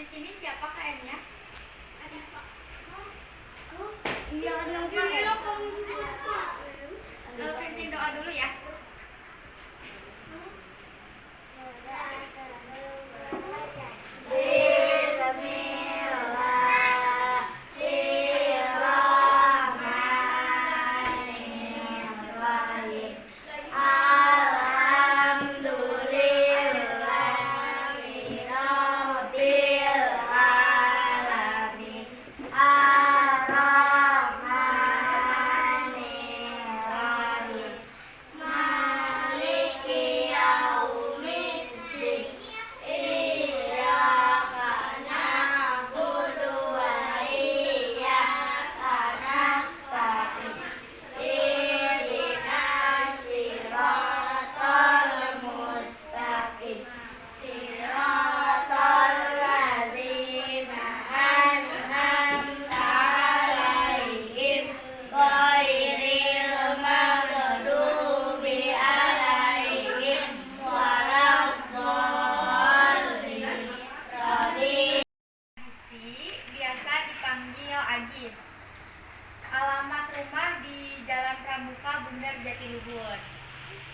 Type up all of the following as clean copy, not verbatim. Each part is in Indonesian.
Di sini siapa KM-nya? Ada Pak. Iya, ada Pak. Pimpin doa dulu ya. Biasa dipanggil Agis. Alamat rumah di Jalan Pramuka, Bundar, Jatiluhur.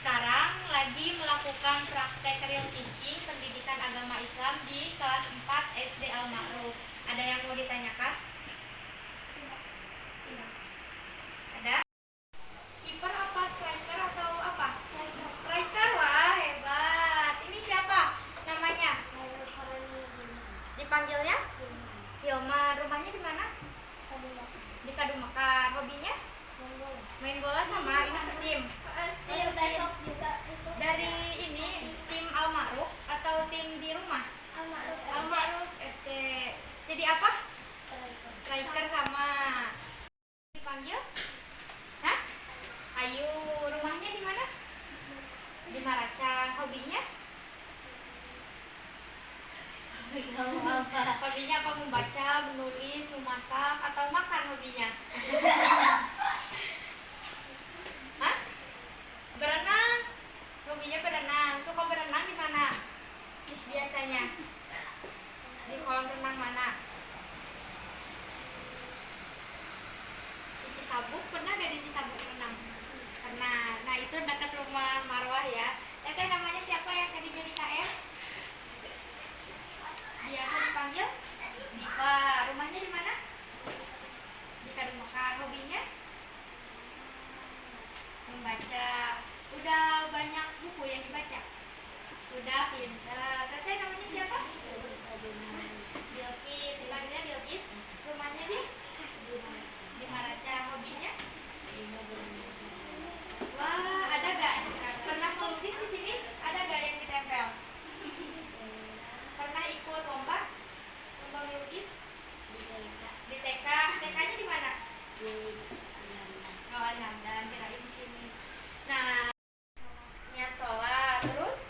Sekarang lagi melakukan praktek real teaching pendidikan agama Islam di kelas 4 SD Al-Ma'ruf. Ada yang mau ditanyakan? Ada? Kiper apa striker atau apa? Striker, wah hebat. Ini siapa namanya? Dipanggilnya? Hilma. Rumahnya di mana? Di Kadumekar. Hobinya? Main bola sama ini setim. Dari ini tim Al-Ma'ruf atau tim di rumah? Al-Ma'ruf FC. Jadi apa? Striker sama. Dipanggil? Hah? Ayu. Rumahnya di mana? Di Maracang. Hobinya? Hobinya apa? Membaca, menulis, memasak, atau makan hobinya? Hah? Berenang. Hobinya berenang. Suka berenang di mana? Biasanya di kolam renang mana? Di Cisabuk. Pernah gak di Cisabuk renang? Pernah. Nah itu dekat rumah Marwah ya. Teteh namanya siapa yang tadi jadi KM? Biasa dipanggil Diva. Rumahnya di mana? Di Kadumekar. Hobinya? Membaca. Udah banyak buku yang dibaca? Udah pintar. Teteh namanya siapa? Bilkis. Dipanggilnya Bilkis. Rumahnya di Maracang. Hobinya? Wah, ada gak? Pernah melukis di sini? Ada gak yang ditempel? Pernah ikut lomba melukis? Di TK. TK-nya di mana? Oh, Anamdan. Kirain di sini. Nah, niat sholat. Terus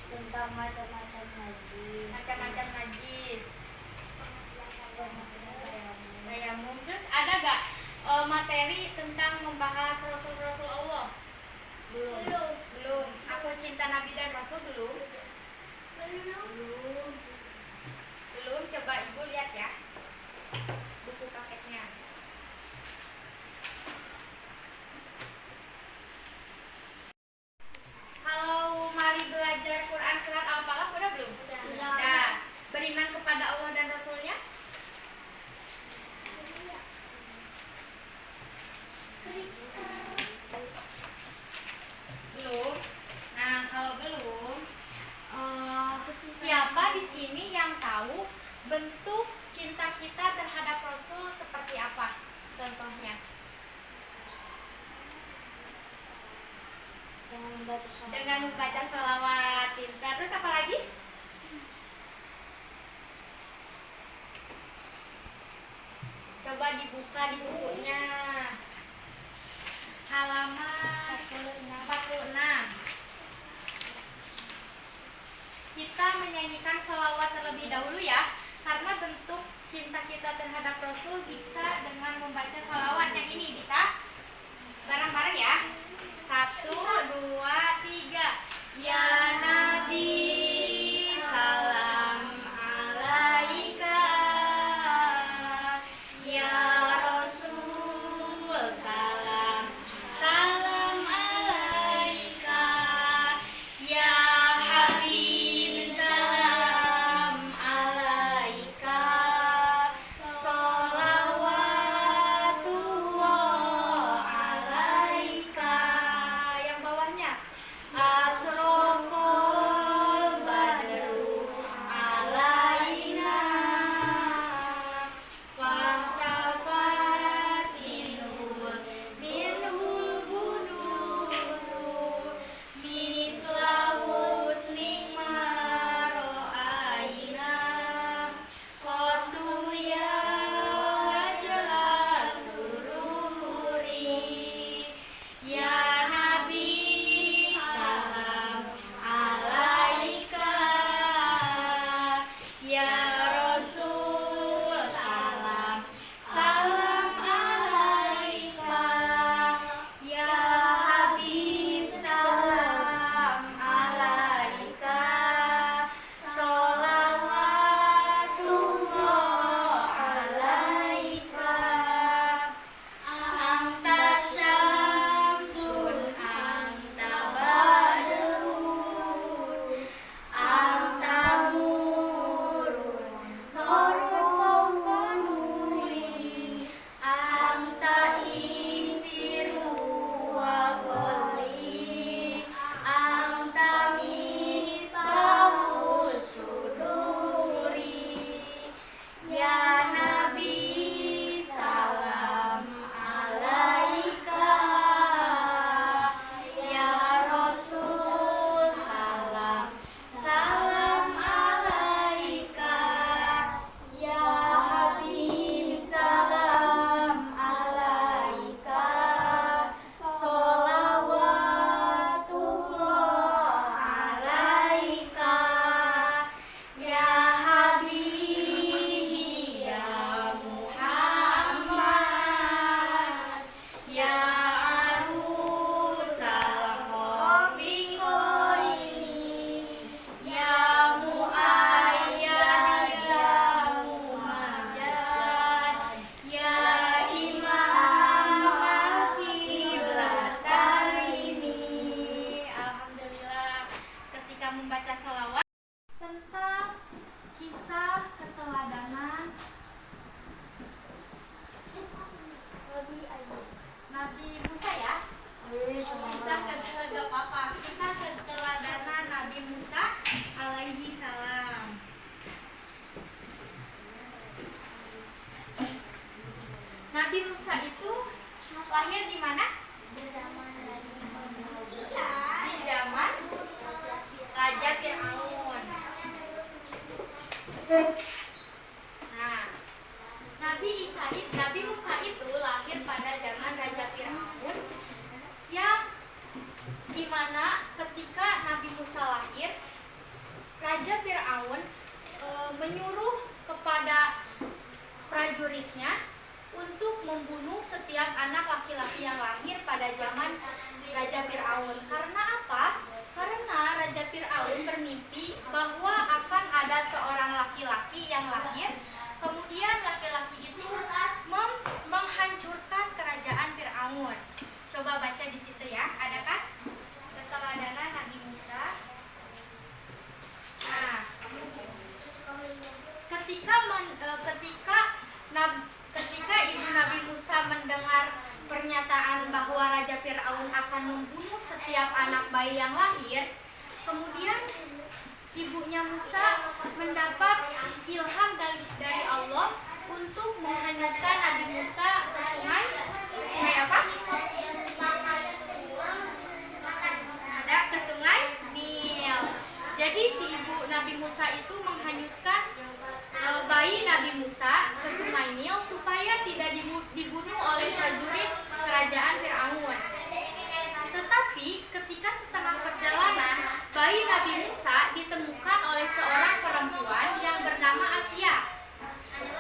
Tentang macam-macam najis. macam-macam najis. Tayamum. Terus ada gak materi tentang membahas Rasul-Rasul Allah? Belum. Aku cinta Nabi dan Rasul belum. Coba ibu lihat ya buku prakteknya. Kalau mari belajar Quran surat Al-Falaq udah belum? Udah. Beriman kepada Allah dan Rasulnya? Belum. Nah kalau belum, siapa di sini yang tahu bentuk cinta kita terhadap Rasul seperti apa? Contohnya? Dengan membaca sholawat. Pintar. Terus apa lagi? Coba dibuka di bukunya. Halaman 46. Kita menyanyikan sholawat terlebih dahulu ya, karena bentuk cinta kita terhadap Rasul bisa dengan membaca sholawat yang ini. Bisa? Bareng-bareng ya. 1, 2, 3. Ya Nabi, salam ala Lahir di mana? Di zaman Raja Fir'aun. Nah, Nabi Musa itu lahir pada zaman Raja Fir'aun, yang dimana ketika Nabi Musa lahir, Raja Fir'aun menyuruh kepada prajuritnya untuk membunuh setiap anak laki-laki yang lahir pada zaman Raja Fir'aun. Karena apa? Karena Raja Fir'aun bermimpi bahwa akan ada seorang laki-laki yang lahir, kemudian laki-laki itu menghancurkan kerajaan Fir'aun. Coba baca di situ ya, ada kan? Keteladanan Nabi Musa. Nah, ketika ibu Nabi Musa mendengar pernyataan bahwa Raja Fir'aun akan membunuh setiap anak bayi yang lahir, kemudian ibunya Musa mendapat ilham dari Allah untuk menghanyutkan Nabi Musa ke sungai apa? Ada ke sungai Nil. Jadi si ibu Nabi Musa itu menghanyutkan bayi Nabi Musa ke sungai Nil supaya tidak dibunuh oleh prajurit kerajaan Fir'aun. Tetapi ketika setengah perjalanan, bayi Nabi Musa ditemukan oleh seorang perempuan yang bernama Asia.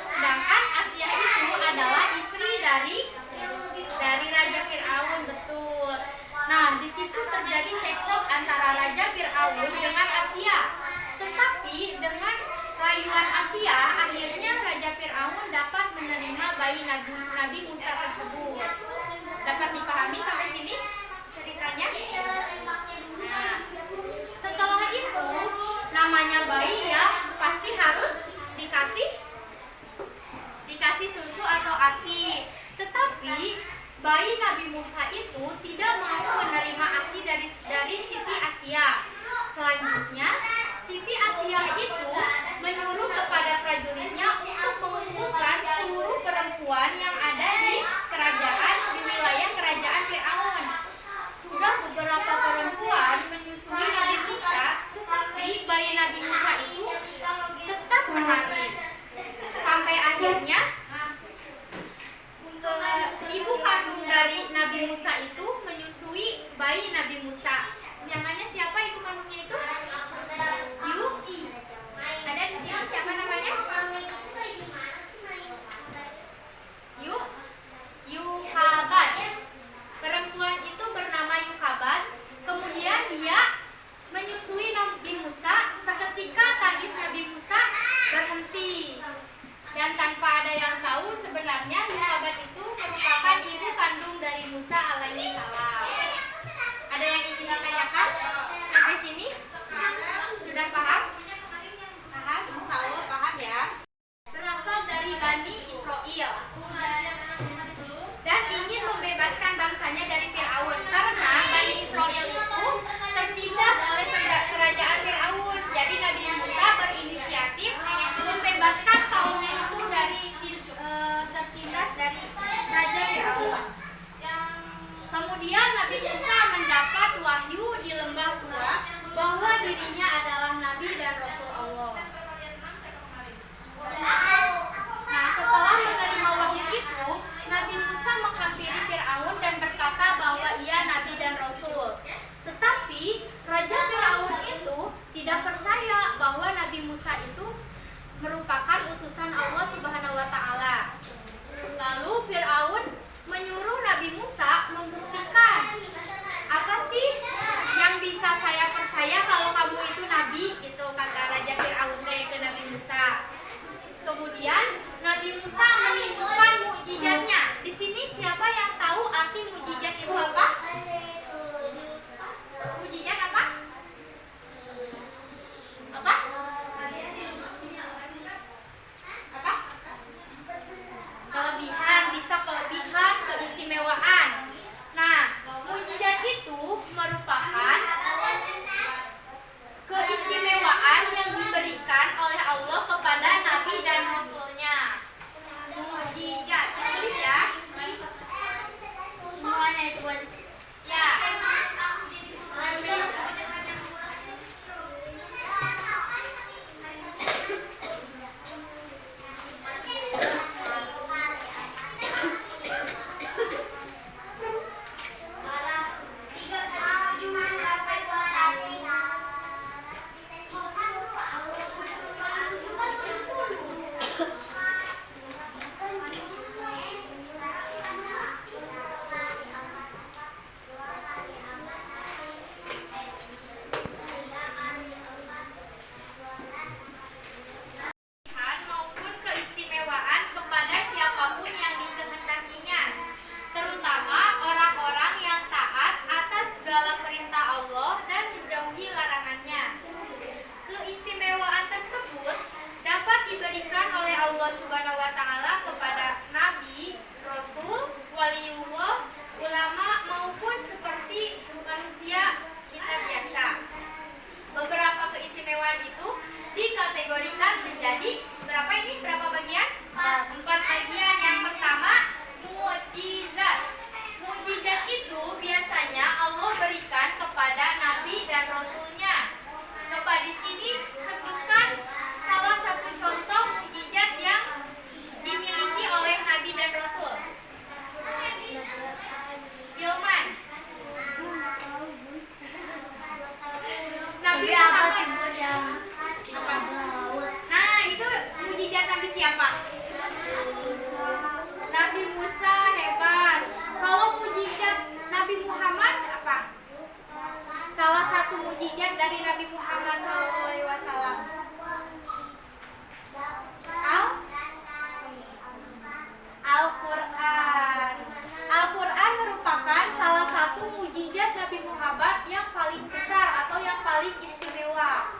Sedangkan Asia itu adalah istri dari Raja Fir'aun, betul. Nah, di situ terjadi cekcok antara Raja Fir'aun dengan Asia. Tetapi dengan rayuan Asia, akhirnya Raja Fir'aun dapat menerima bayi Nabi Musa tersebut. Dapat dipahami sampai sini ceritanya? Nah, setelah itu namanya bayi ya pasti harus dikasih susu atau ASI. Tetapi bayi Nabi Musa itu tidak mau menerima ASI dari Siti Asia. Selanjutnya, Siti Asia itu menyuruh kepada prajuritnya untuk mengumpulkan seluruh perempuan yang ada di wilayah kerajaan Fir'aun. Sudah beberapa perempuan menyusui Nabi Musa, tetapi bayi Nabi Musa itu tetap menangis. Sampai akhirnya ibu kandung dari Nabi Musa itu menyusui bayi Nabi Musa Allah Subhanahu wa taala kepada nabi, rasul, waliullah, ulama maupun seperti manusia kita biasa. Beberapa keistimewaan itu dikategorikan menjadi berapa ini? Berapa bagian? 4 bagian. Yang pertama, mukjizat. Mukjizat itu biasanya Allah berikan kepada nabi dan rasulnya. Coba di sini sebutkan salah satu contoh mukjizat yang dimiliki oleh nabi dan rasul. Yoman. Nabi Muhammad. Nah, itu mukjizat nabi siapa? Nabi Musa, hebat. Kalau mukjizat Nabi Muhammad apa? Salah satu mukjizat dari Nabi Muhammad SAW. Al-Quran. Al-Quran merupakan salah satu mukjizat Nabi Muhammad yang paling besar atau yang paling istimewa.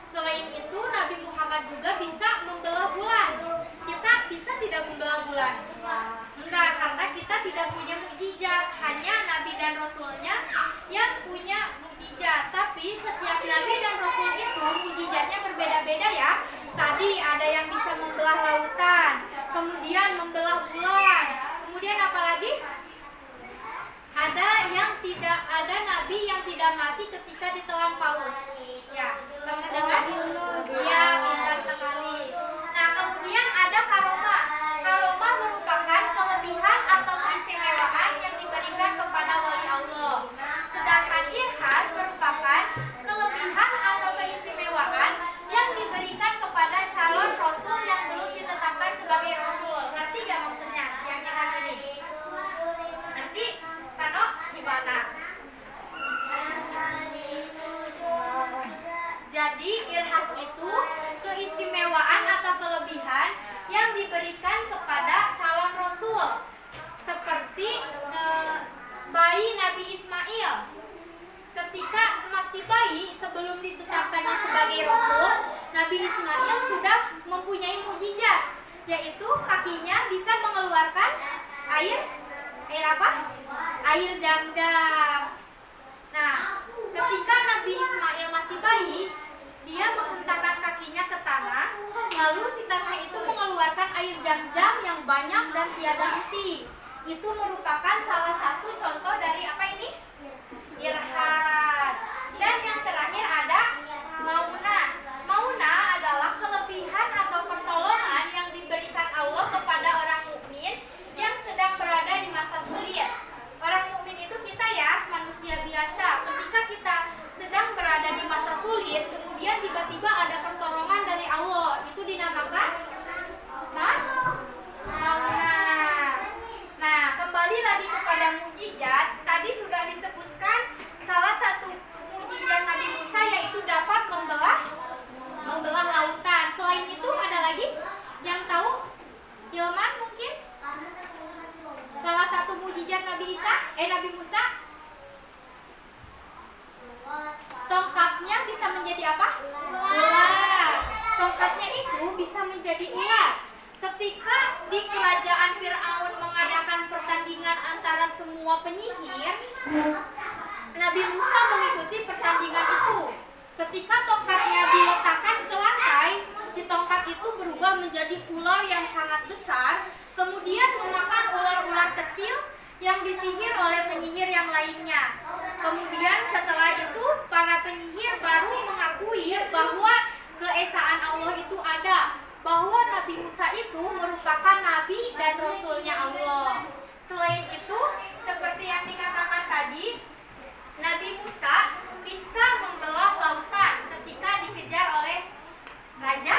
Selain itu, Nabi Muhammad juga bisa membelah bulan. Kita bisa tidak membelah bulan? Enggak, karena kita tidak punya mukjizat. Hanya Nabi dan Rasulnya yang punya mukjizat. Tapi setiap Nabi dan Rasul itu mukjizatnya berbeda-beda ya. Tadi ada yang bisa membelah lautan, kemudian membelah bulan, kemudian apa lagi? Ada nabi yang tidak mati ketika ditelan paus. Ya, pernah dengar? Iya, pintar sekali. Nah, kemudian ada karomah. Karomah merupakan kelebihan atau keistimewaan yang diberikan kepada wali Allah. Sedangkan irhas merupakan kelebihan atau keistimewaan yang diberikan kepada calon rasul yang belum ditetapkan sebagai rasul. Ngerti gak maksudnya yang irhas ini? Ngerti? Tano, gimana? Jadi irhas itu keistimewaan atau kelebihan yang diberikan kepada calon rasul. Seperti bayi Nabi Ismail. Ketika masih bayi sebelum ditetapkannya sebagai rasul, Nabi Ismail sudah mempunyai mukjizat, yaitu kakinya bisa mengeluarkan air apa? Air Zam-Zam. Nah, ketika Nabi Ismail masih bayi, dia menghentakkan kakinya ke tanah, lalu si tanah itu mengeluarkan air Zam-Zam yang banyak dan tiada henti. Itu merupakan salah satu contoh dari apa ini? Irhas. Dan yang terakhir ada maunah. Maunah adalah kelebihan atau pertolongan yang diberikan Allah kepada orang mukmin yang sedang berada di masa sulit. Orang mukmin itu kita ya, manusia biasa. Ketika kita sedang berada di masa sulit, kemudian tiba-tiba ada pertolongan dari Allah, itu dinamakan maunah. Nah, kembali lagi kepada mukjizat. Tadi sudah disebutkan salah satu mukjizat Nabi Musa yaitu dapat membelah lautan. Selain itu ada lagi yang tahu? Hilman mungkin? Salah satu mukjizat Nabi Musa? Tongkatnya bisa menjadi apa? Ular. Tongkatnya itu bisa menjadi ular. Ketika di kerajaan Fir'aun mengadakan pertandingan antara semua penyihir, Nabi Musa mengikuti pertandingan itu. Ketika tongkatnya diletakkan ke lantai, si tongkat itu berubah menjadi ular yang sangat besar, kemudian memakan ular-ular kecil yang disihir oleh penyihir yang lainnya. Kemudian setelah itu para penyihir baru mengakui bahwa keesaan Allah itu ada, bahwa Nabi Musa itu merupakan nabi dan rasulnya Allah. Selain itu, seperti yang dikatakan tadi, Nabi Musa bisa membelah lautan ketika dikejar oleh Raja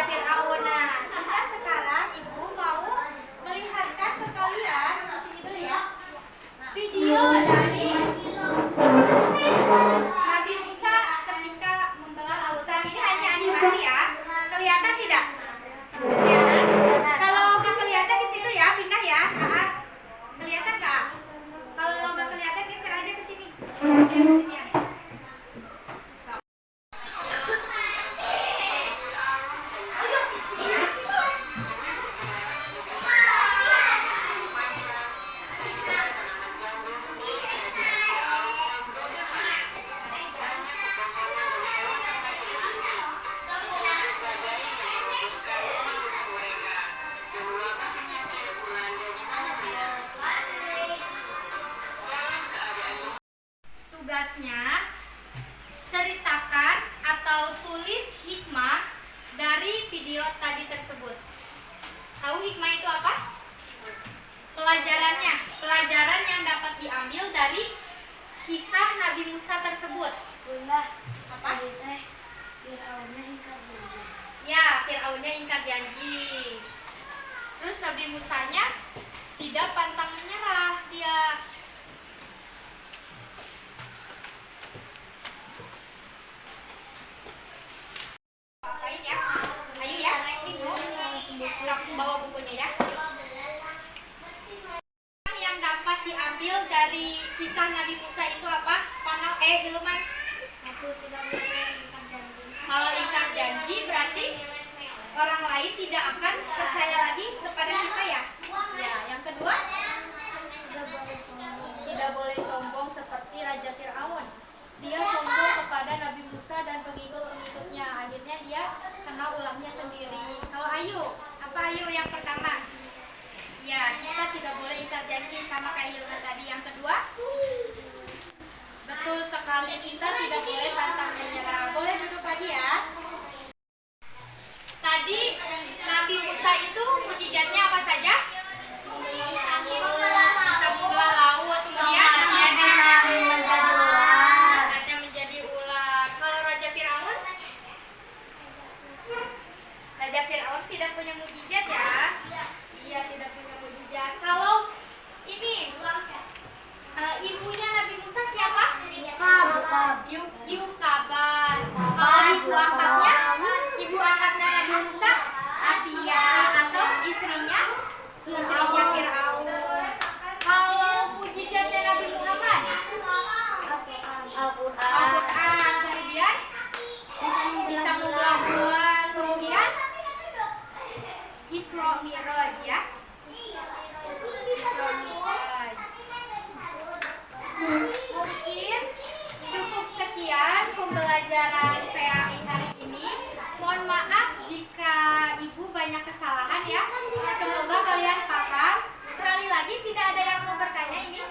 Fir'aun. Nah, kita sekarang Ibu mau melihatkan ke kalian di sini dulu ya. Video dari Nabi Musa ketika membelah lautan. Ini hanya animasi ya. Kelihatan tidak? Kelihatan? Kalau nggak kelihatan di situ ya, pindah ya. Kelihatan nggak? Kalau nggak kelihatan geser aja ke sini. tugasnya ceritakan atau tulis hikmah dari video tadi tersebut. Tahu hikmah itu apa? Pelajarannya, pelajaran yang dapat diambil dari kisah Nabi Musa tersebut. Bunda, Apa? tadi teh Firaunnya ingkar janji. Ya, Fir'aunnya ingkar janji. Terus Nabi Musanya tidak pantang menyerah dia. Apain ya? Ayo ya, Minggu. Kamu bawa bukunya ya. Yang dapat diambil dari kisah Nabi Musa itu apa? Panel Hilman. Aku tidak boleh ingkar janji. Kalau ingkar janji berarti orang lain tidak akan percaya lagi kepada kita ya. Ya, yang kedua tidak boleh sombong seperti Raja Fir'aun. Dia sombong kepada Nabi Musa dan pengikut-pengikutnya. Akhirnya dia kena ulahnya sendiri. Kalau Ayu, apa Ayu yang pertama? Ya, kita tidak boleh ingkar janji sama kayak Hilna tadi. Yang kedua, betul sekali, kita tidak boleh pantang menyerah. Boleh duduk lagi ya. Tadi Nabi Musa itu mukjizatnya apa saja? Bisa membelah laut, kemudian adatnya menjadi ular. Kalau Raja Fir'aun? Raja Fir'aun tidak punya mukjizat ya? Iya, tidak punya mukjizat. Kalau ini ibunya Nabi Musa siapa? Yukaban. Kalau ibu angkatnya Nabi Musa Asia atau istrinya Fir'aun. Kalau mukjizatnya Nabi Muhammad Al-Quran, kemudian bisa membelah bulan, kemudian Isra Mi'raj ya. Isra Mi'raj. Mungkin cukup sekian pembelajaran PAI hari ini. Mohon maaf jika Ibu banyak kesalahan ya. Semoga kalian paham. Sekali lagi, tidak ada yang mau bertanya ini?